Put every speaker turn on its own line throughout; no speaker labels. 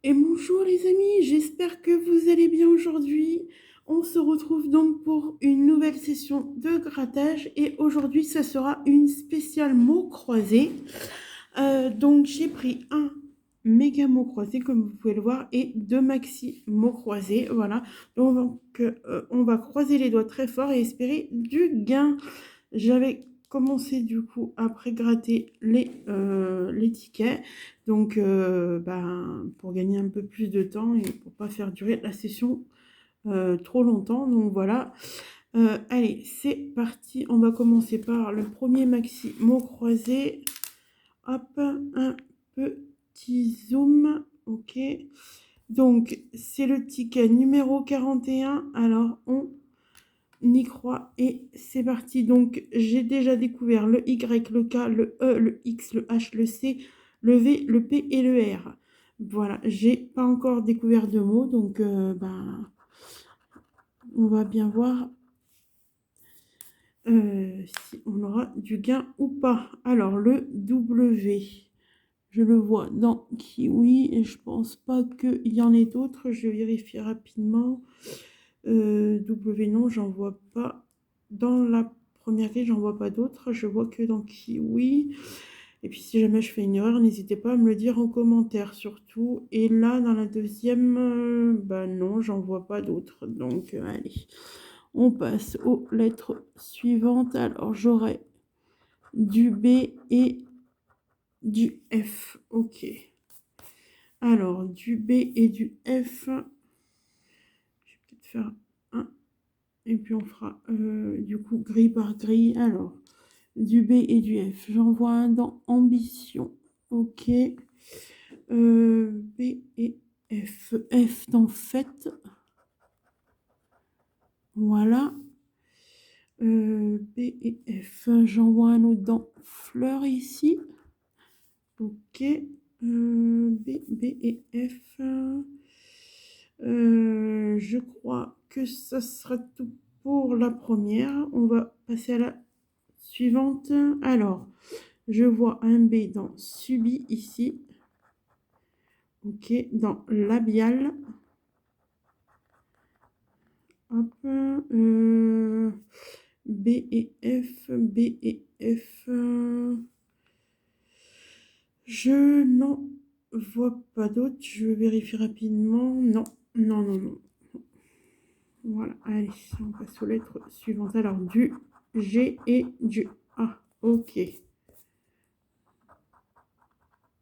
Et bonjour les amis, j'espère que vous allez bien aujourd'hui. On se retrouve donc pour une nouvelle session de grattage et aujourd'hui ça sera une spéciale mots croisés. Donc j'ai pris un méga mot croisé comme vous pouvez le voir et deux maxi mots croisés. Voilà, donc on va croiser les doigts très fort et espérer du gain. J'avais commencé du coup après gratter les tickets, donc pour gagner un peu plus de temps et pour pas faire durer la session trop longtemps. Donc voilà, allez c'est parti, on va commencer par le premier maxi mot croisé. Hop, un petit zoom, ok. Donc c'est le ticket numéro 41, alors on y croit et c'est parti. Donc j'ai déjà découvert le Y, le K, le E, le X, le H, le C, le V, le P et le R. Voilà, j'ai pas encore découvert de mots, donc on va bien voir si on aura du gain ou pas. Alors le W, je le vois dans Kiwi et je pense pas qu'il y en ait d'autres. Je vérifie rapidement. W, non, j'en vois pas. Dans la première grille, j'en vois pas d'autres. Je vois que dans Kiwi. Et puis si jamais je fais une erreur, n'hésitez pas à me le dire en commentaire surtout. Et là, dans la deuxième, bah non, j'en vois pas d'autres. Donc, allez, on passe aux lettres suivantes. Alors, j'aurai du B et du F. Ok. Alors, du B et du F. Je vais peut-être faire un. Et puis on fera du coup grille par grille. Alors, du B et du F. J'en vois un dans ambition. Ok. B et F. F dans fête. Voilà. B et F. J'en vois un autre dans fleur ici. Ok. B et F. Je crois que ça sera tout pour la première. On va passer à la suivante. Alors, je vois un B dans subi ici. Ok, dans labial. Hop. B et F, B et F. Je n'en vois pas d'autres. Je vérifie rapidement. Non, non, non, non. Voilà, allez, on passe aux lettres suivantes. Alors, du G et du A. Ok.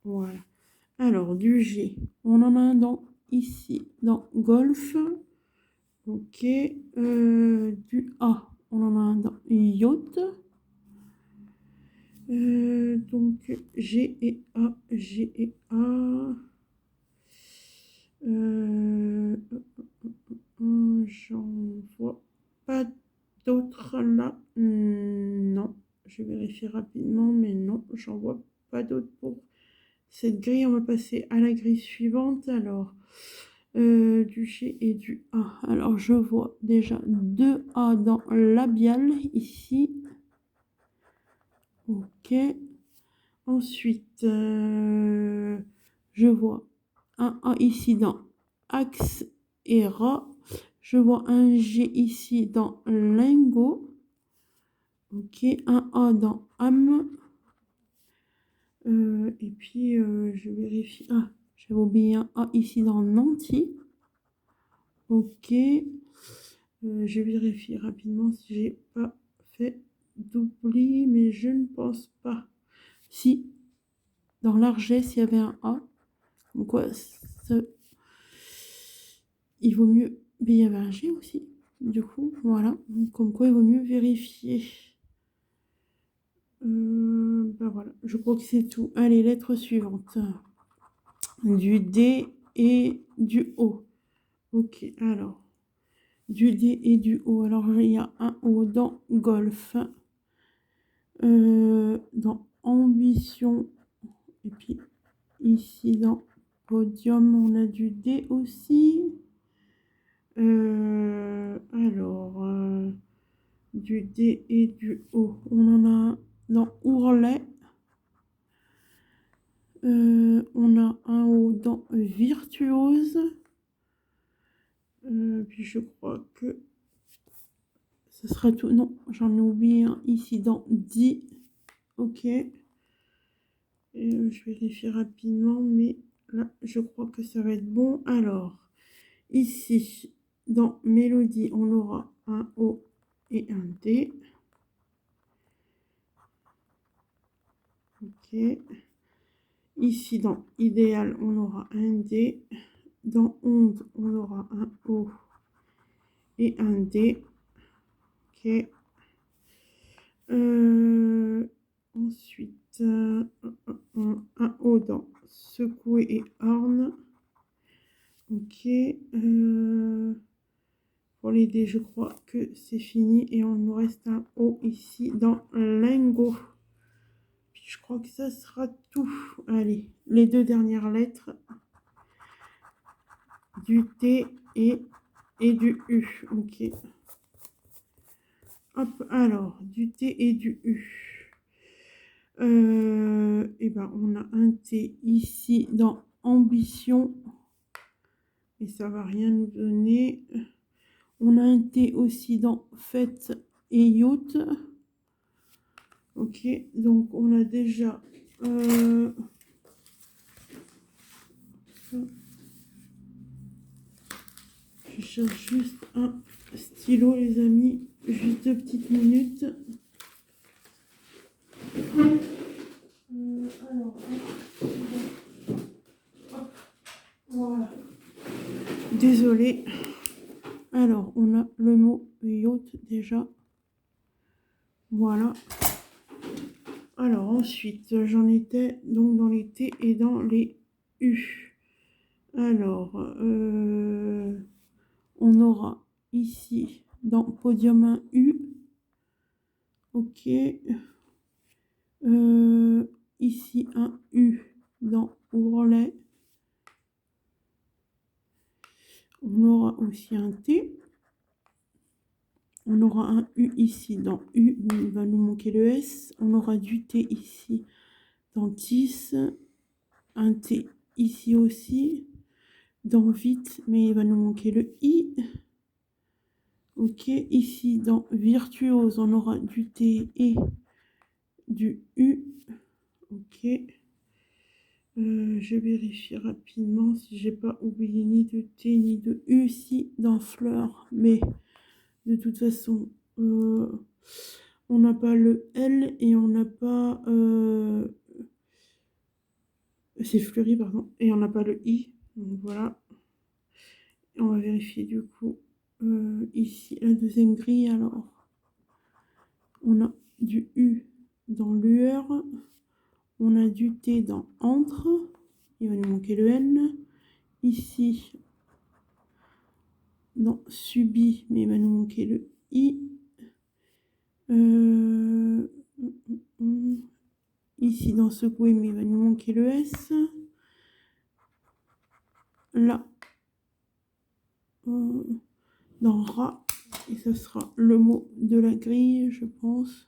Voilà. Alors, du G, on en a un dans ici, dans golf. Ok. Du A, on en a un dans yacht. Donc, G et A, G et A. J'en vois pas d'autres là. Non, je vérifie rapidement, mais non, j'en vois pas d'autres pour cette grille. On va passer à la grille suivante. Alors, du G et du A. Alors, je vois déjà deux A dans labial ici. Ok. Ensuite, je vois un A ici dans axe et rat. Je vois un G ici dans lingot. Ok, un A dans âme. Et puis, je vérifie. Ah, j'avais oublié un A ici dans Nanti. Ok. Je vérifie rapidement si j'ai pas fait d'oubli, mais je ne pense pas. Si, dans largesse, il y avait un A. Donc, quoi, ça, il vaut mieux. Mais il y avait un G aussi. Du coup, voilà. Comme quoi, il vaut mieux vérifier. Ben voilà, je crois que c'est tout. Allez, lettre suivante. Du D et du O. Ok, alors. Du D et du O. Alors, il y a un O dans golf. Dans ambition. Et puis, ici, dans podium, on a du D aussi. Alors, du D et du O. On en a un dans ourlet. On a un O dans virtuose. Puis je crois que ce sera tout. Non, j'en ai oublié un ici dans 10. Ok. Je vérifie rapidement, mais là, je crois que ça va être bon. Alors, ici, dans mélodie, on aura un O et un D. Ok. Ici, dans idéal, on aura un D. Dans onde, on aura un O et un D. Ok. Ensuite, un O dans secouer et horn. Ok. Pour les D, je crois que c'est fini. Et on nous reste un O ici dans lingot. Puis je crois que ça sera tout. Allez, les deux dernières lettres. Du T et du U. Ok. Hop, alors, du T et du U. Et ben, on a un T ici dans ambition. Et ça va rien nous donner. On a un T aussi dans fête et yacht. Ok, donc on a déjà... je cherche juste un stylo, les amis. Juste 2 petites minutes. Alors, hop, voilà. Désolée. Alors, on a le mot yacht déjà. Voilà. Alors, ensuite, j'en étais donc dans les T et dans les U. Alors, on aura ici dans podium un U. Ok. Ici un U dans ourlet. On aura aussi un T. On aura un U ici dans U, mais il va nous manquer le S. On aura du T ici dans tis. Un T ici aussi. Dans vite, mais il va nous manquer le I. Ok, ici dans virtuose, on aura du T et du U. Ok. Je vérifie rapidement si j'ai pas oublié ni de T ni de U ici dans fleur, mais de toute façon, on n'a pas le L et on n'a pas... c'est fleuri, pardon, et on n'a pas le I. Donc voilà. On va vérifier du coup ici la deuxième grille. Alors, on a du U dans lueur. On a du T dans entre. Il va nous manquer le N. Ici, dans subi, mais il va nous manquer le I. Ici, dans secouer, mais il va nous manquer le S. Là, dans rat, et ce sera le mot de la grille, je pense.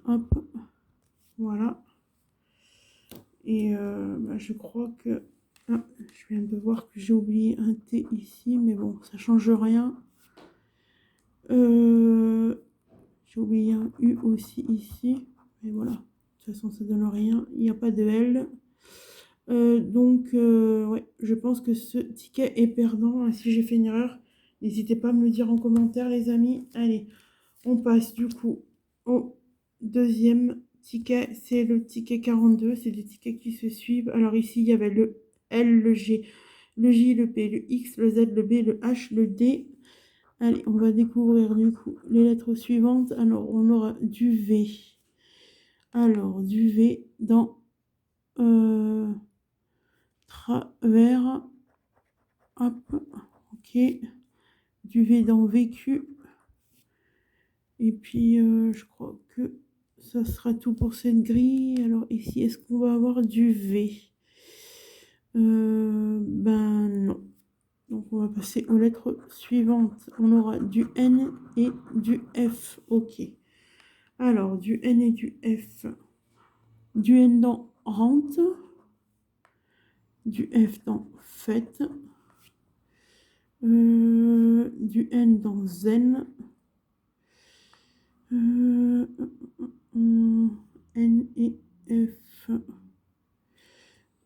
Hop, voilà. Et je crois que... Ah, je viens de voir que j'ai oublié un T ici, mais bon, ça change rien. J'ai oublié un U aussi ici. Mais voilà, de toute façon, ça donne rien. Il n'y a pas de L. Donc, ouais, je pense que ce ticket est perdant. Si j'ai fait une erreur, n'hésitez pas à me le dire en commentaire, les amis. Allez, on passe du coup au deuxième ticket. C'est le ticket 42. C'est des tickets qui se suivent. Alors ici, il y avait le L, le G, le J, le P, le X, le Z, le B, le H, le D. Allez, on va découvrir du coup les lettres suivantes. Alors, on aura du V. Alors, du V dans travers. Hop, ok. Du V dans vécu. Et puis, je crois que ça sera tout pour cette grille. Alors, ici, est-ce qu'on va avoir du V? Ben non. Donc, on va passer aux lettres suivantes. On aura du N et du F. Ok. Alors, du N et du F. Du N dans rente, du F dans fête, du N dans zen, N et F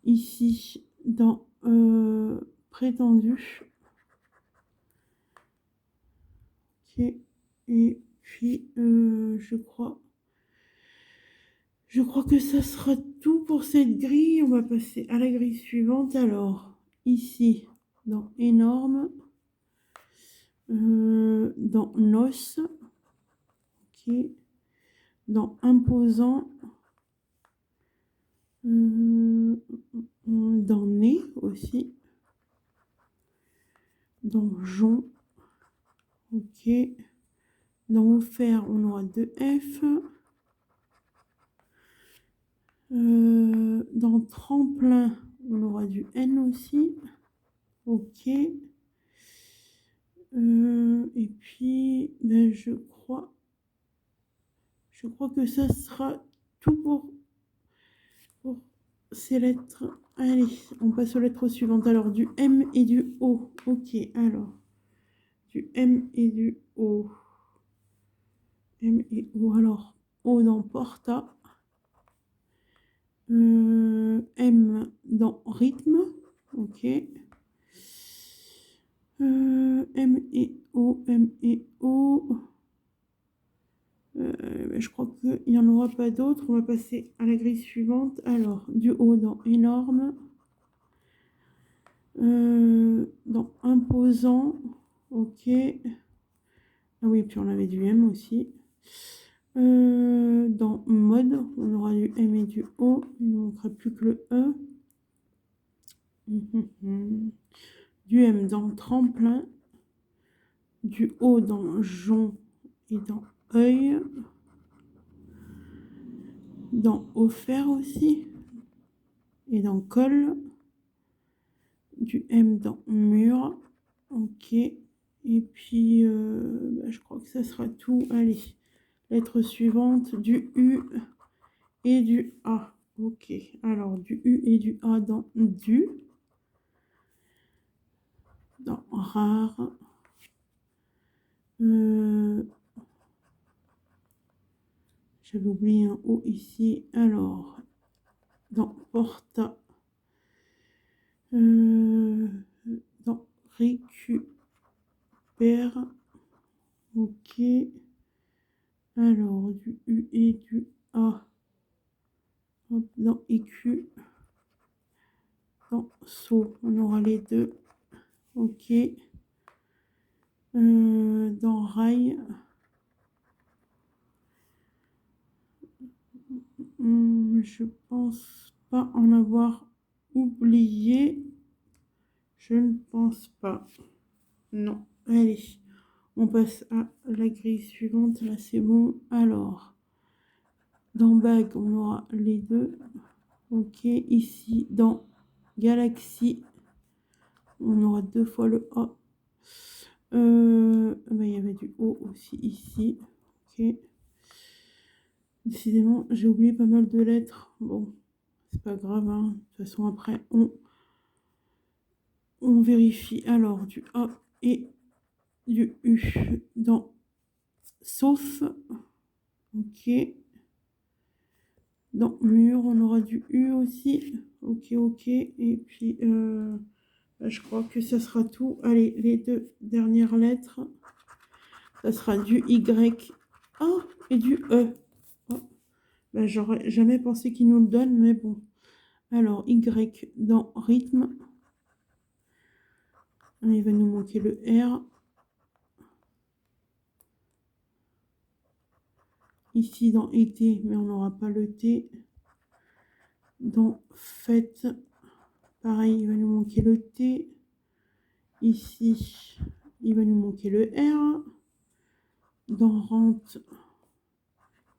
ici dans prétendu. Ok. Et puis je crois que ça sera tout pour cette grille. On va passer à la grille suivante. Alors ici dans énorme, dans noce, ok, dans imposant, dans nez aussi, dans jonc, ok, dans offert on aura 2 F, dans tremplin on aura du N aussi, ok, et puis ben, je crois que ça sera tout pour ces lettres. Allez, on passe aux lettres suivantes. Alors, du M et du O. Ok, alors, du M et du O. M et O. Alors, O dans porta. M dans rythme. Ok. M et O, M et O. Je crois qu'il n'y en aura pas d'autres. On va passer à la grille suivante. Alors, du O dans énorme. Dans imposant. Ok. Ah oui, puis on avait du M aussi. Dans mode, on aura du M et du O. Il ne manquera plus que le E. Du M dans tremplin. Du O dans jonc et dans œil. Dans offert aussi. Et dans col. Du M dans mur. Ok. Et puis, je crois que ça sera tout. Allez, lettre suivante, du U et du A. Ok, alors du U et du A dans du, dans rare, j'avais oublié un O ici, alors dans porta, dans récupère, ok, alors du U et du A, hop, dans écu, dans saut, on aura les deux, ok, dans rail, je pense pas en avoir oublié. Je ne pense pas. Non. Allez, on passe à la grille suivante. Là, c'est bon. Alors, dans bague, on aura les deux. Ok. Ici, dans galaxie, on aura 2 fois le A. Il y avait du O aussi ici. Ok. Décidément, j'ai oublié pas mal de lettres. Bon, c'est pas grave, hein. De toute façon, après, on vérifie. Alors, du A et du U dans sauf. Ok. Dans mur, on aura du U aussi. Ok, ok. Et puis, je crois que ça sera tout. Allez, les 2 dernières lettres. Ça sera du Y. Ah, et du E. Oh, j'aurais jamais pensé qu'il nous le donne, mais bon. Alors, Y dans rythme. Il va nous manquer le R. Ici dans été, mais on n'aura pas le T. Dans fête, pareil, il va nous manquer le T. Ici, il va nous manquer le R. Dans rente,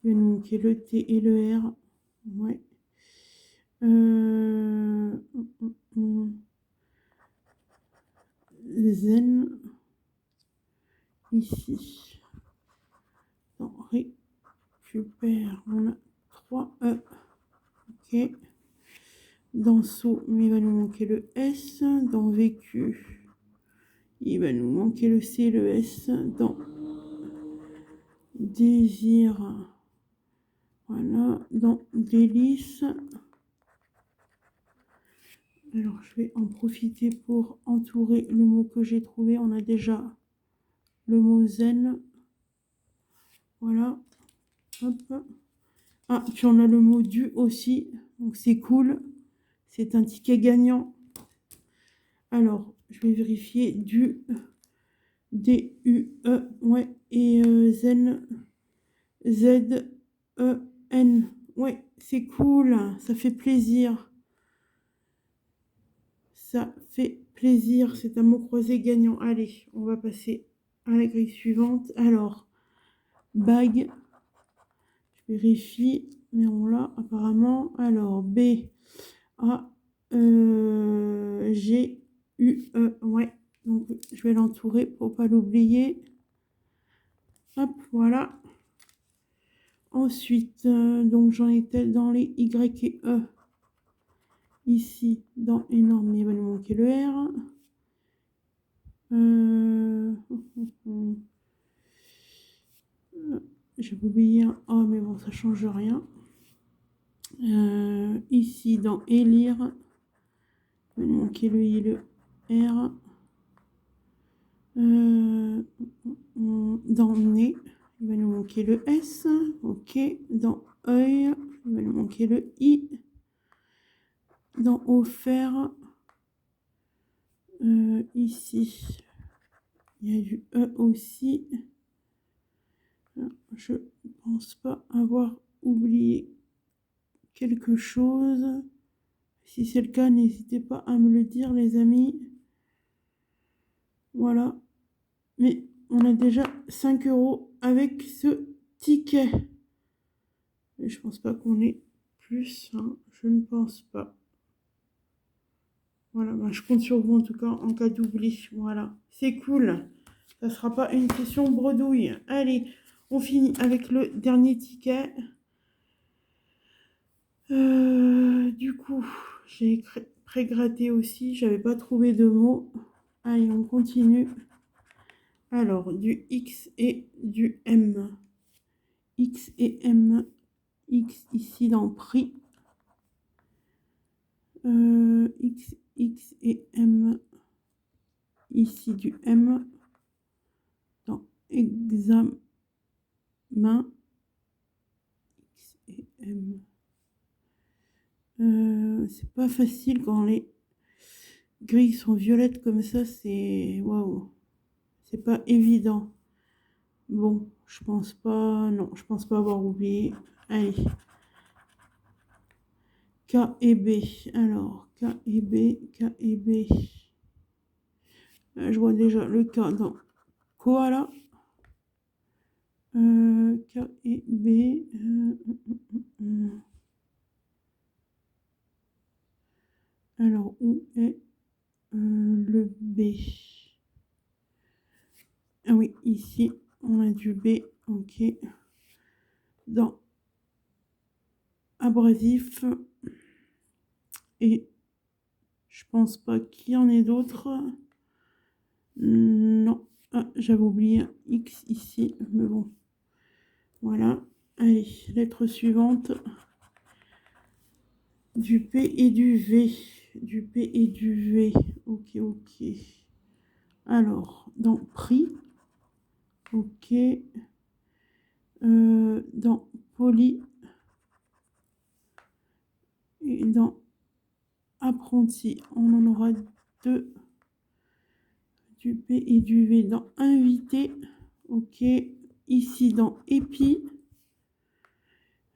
il va nous manquer le T et le R. Ouais. Zen. Ici. Dans récupère, on a 3 E. Ok. Dans saut, il va nous manquer le S. Dans vécu, il va nous manquer le C et le S. Dans désir, voilà. Dans délice, alors je vais en profiter pour entourer le mot que j'ai trouvé. On a déjà le mot zen, voilà. Hop. Ah, puis on a le mot du aussi, donc c'est cool. C'est un ticket gagnant. Alors, je vais vérifier du D-U-E, ouais, et zen, Z-E-N. Ouais, c'est cool, ça fait plaisir. Ça fait plaisir, c'est un mot croisé gagnant. Allez, on va passer à la grille suivante. Alors, bague, je vérifie, mais on l'a apparemment. Alors, B, A, G, U, E, ouais. Donc, je vais l'entourer pour pas l'oublier. Hop, voilà. Ensuite, donc j'en étais dans les Y et E. Ici, dans énorme, il va nous manquer le R. J'ai oublié un A, mais bon, ça change rien. Ici, dans élire, il va nous manquer le I et le R. Dans nez, il va nous manquer le S. Ok. Dans œil, il va nous manquer le I. Dans offert, ici, il y a du E aussi. Je pense pas avoir oublié quelque chose. Si c'est le cas, n'hésitez pas à me le dire, les amis. Voilà. Mais on a déjà 5 € avec ce ticket. Et je pense pas qu'on ait plus, hein. Je ne pense pas. Voilà, ben, je compte sur vous en tout cas en cas d'oubli. Voilà, c'est cool. Ça sera pas une session bredouille. Allez, on finit avec le dernier ticket. Du coup, j'ai pré-gratté aussi. J'avais pas trouvé de mots. Allez, on continue. Alors, du X et du M. X et M. X ici dans prix. X, X et M. Ici du M. Dans examen. X et M. C'est pas facile quand les grilles sont violettes comme ça, c'est waouh, c'est pas évident. Bon, je pense pas, non, je pense pas avoir oublié. Allez, K et B. Alors, K et B, K et B. Je vois déjà le K dans koala. K et B. Alors, où est le B? Ah oui, ici, on a du B, ok. Dans abrasif. Et je pense pas qu'il y en ait d'autres. Non. Ah, j'avais oublié un X ici, mais bon. Voilà. Allez, lettre suivante. Du P et du V. Du P et du V. Ok, ok. Alors, dans prix. Ok. Dans poli. Et dans apprenti. On en aura deux. Du P et du V dans invité. Ok. Ici dans épi.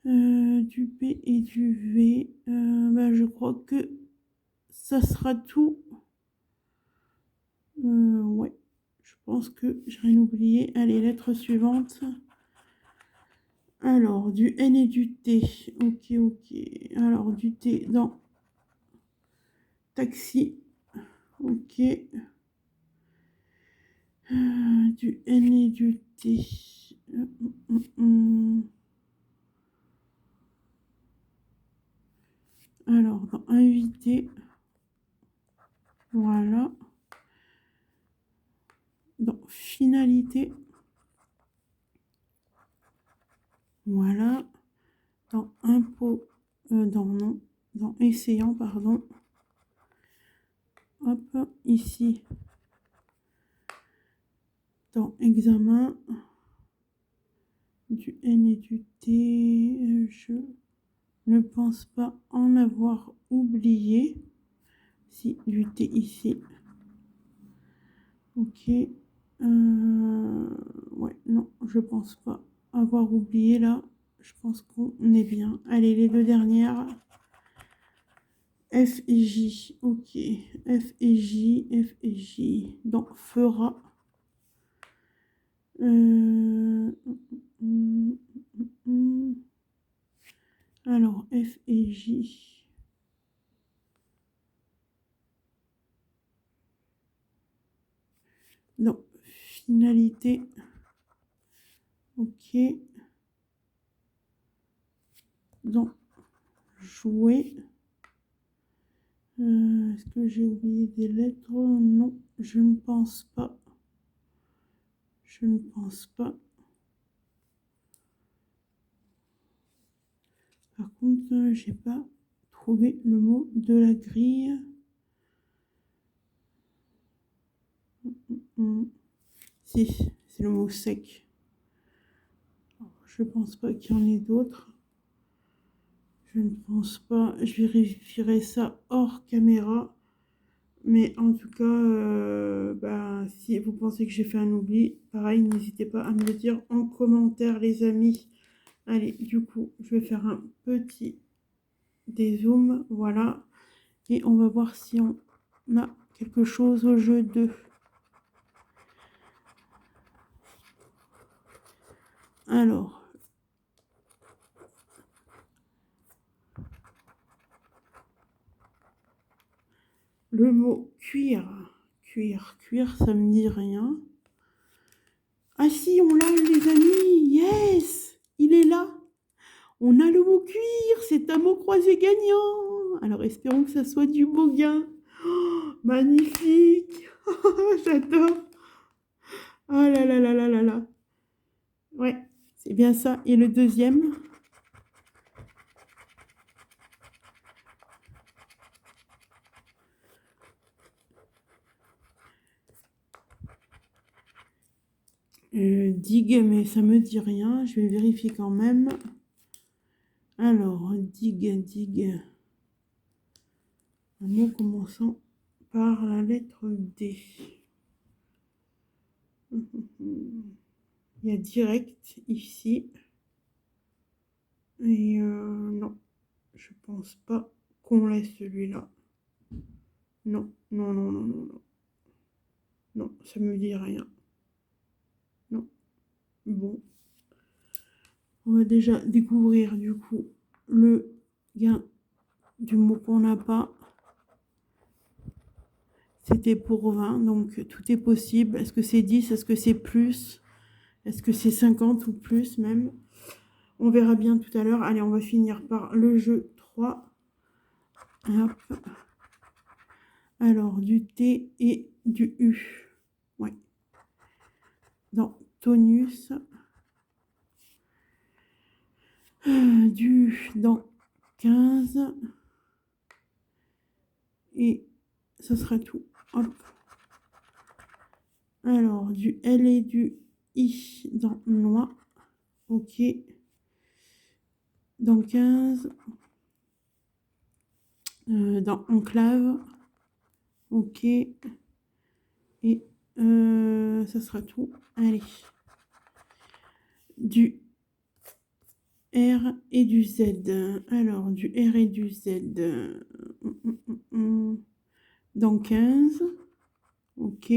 Du P et du V. Bah, je crois que ça sera tout. Ouais. Je pense que j'ai rien oublié. Allez, lettre suivante. Alors, du N et du T. Ok, ok. Alors, du T dans taxi. Ok. Du N et du T. Alors, dans invité, voilà. Dans finalité, voilà. Dans impôt, dans essayant, pardon. Hop, ici, dans examen, du N et du T, je ne pense pas en avoir oublié. Si, du T ici. Ok. Ouais, non, je pense pas avoir oublié là. Je pense qu'on est bien. Allez, les deux dernières. F et J. Ok. F et J. F et J. Donc, fera. Alors, F et J. Non, finalité. Ok. Donc, jouer. Est-ce que j'ai oublié des lettres? Non, je ne pense pas. Je ne pense pas. Par contre, j'ai pas trouvé le mot de la grille. Si, c'est le mot sec. Je pense pas qu'il y en ait d'autres. Je ne pense pas. Je vérifierai ça hors caméra. Mais en tout cas, si vous pensez que j'ai fait un oubli, pareil, n'hésitez pas à me le dire en commentaire, les amis. Allez, du coup, je vais faire un petit dézoom. Voilà. Et on va voir si on a quelque chose au jeu de... Alors, le mot cuir. Cuir, ça me dit rien. Ah si, on l'a les amis. Yes, il est là. On a le mot cuir. C'est un mot croisé gagnant. Alors, espérons que ça soit du beau gain. Oh, magnifique. J'adore. Oh là là là là là là. Ouais, c'est bien ça. Et le deuxième? Digue, mais ça me dit rien. Je vais vérifier quand même. Alors, digue. Un mot commençant par la lettre D. Il y a direct ici. Et non, je pense pas qu'on laisse celui-là. Non. Non, ça me dit rien. Non. Bon. On va déjà découvrir du coup le gain du mot qu'on n'a pas. C'était pour 20, donc tout est possible. Est-ce que c'est 10? Est-ce que c'est plus? Est-ce que c'est 50 ou plus même? On verra bien tout à l'heure. Allez, on va finir par le jeu 3. Hop. Alors, du T et du U. Ouais. Dans tonus. Du dans 15. Et ça sera tout. Hop. Alors, du L et du I dans noix. Ok. Dans 15. Dans enclave. Ok. Et ça sera tout. Allez. Du R et du Z. Alors, du R et du Z. Dans 15. Ok.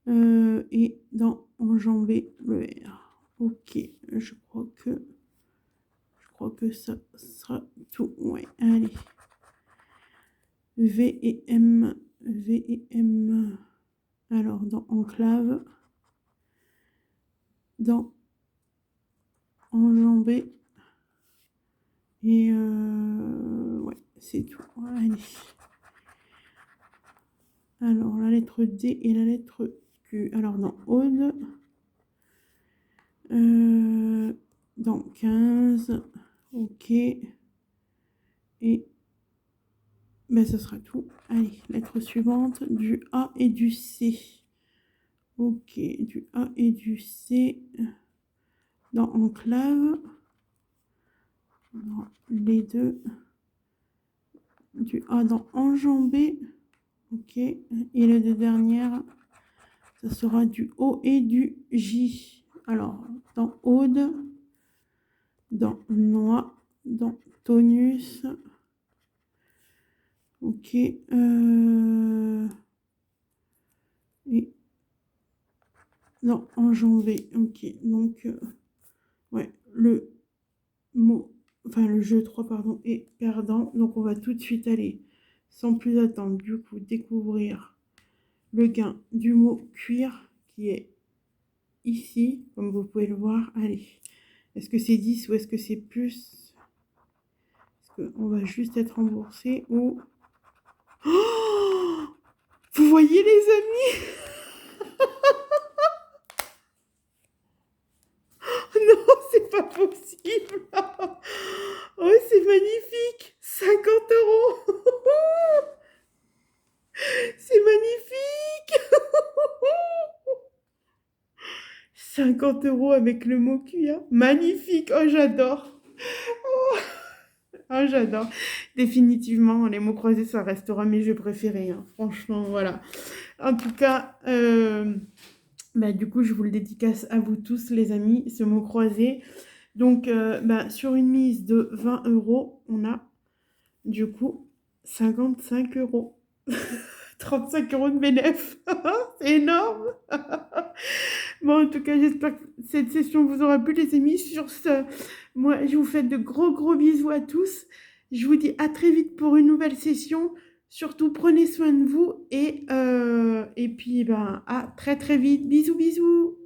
Et dans enjamber le R. Ok. Je crois que ça sera tout. Ouais, allez. V et M. Alors, dans enclave. Dans enjamber. Et ouais, c'est tout. Allez. Alors, la lettre D et la lettre Q. Alors, dans Aude, dans 15, ok. Et ben, ce sera tout. Allez, lettre suivante, du A et du C. Ok, du A et du C. Dans Enclave, dans les deux. Du A dans Enjambé. Ok. Et les deux dernières, ça sera du O et du J. Alors, dans Aude, dans Noix, dans Tonus. Ok. Et dans Enjambé. Ok. Donc, ouais, le mot, enfin le jeu 3, pardon, est perdant. Donc, on va tout de suite aller, sans plus attendre, du coup, découvrir le gain du mot cuir qui est ici, comme vous pouvez le voir. Allez, est-ce que c'est 10 ou est-ce que c'est plus? Est-ce qu'on va juste être remboursé ou... Oh, vous voyez les amis? Non, c'est pas possible. Oh, c'est magnifique. 50 €. C'est magnifique. 50 € avec le mot cuir. Magnifique. Oh, j'adore. Oh, j'adore. Définitivement, les mots croisés, ça restera mes jeux préférés, hein. Franchement, voilà. En tout cas, bah, du coup, je vous le dédicace à vous tous, les amis, ce mot croisé. Donc, bah, sur une mise de 20 €, on a, du coup, 55 €. 35 € de bénéf. C'est énorme. Bon, en tout cas, j'espère que cette session vous aura plu, les amis. Sur ce, moi, je vous fais de gros bisous à tous. Je vous dis à très vite pour une nouvelle session. Surtout, prenez soin de vous et puis, ben, à très vite. Bisous.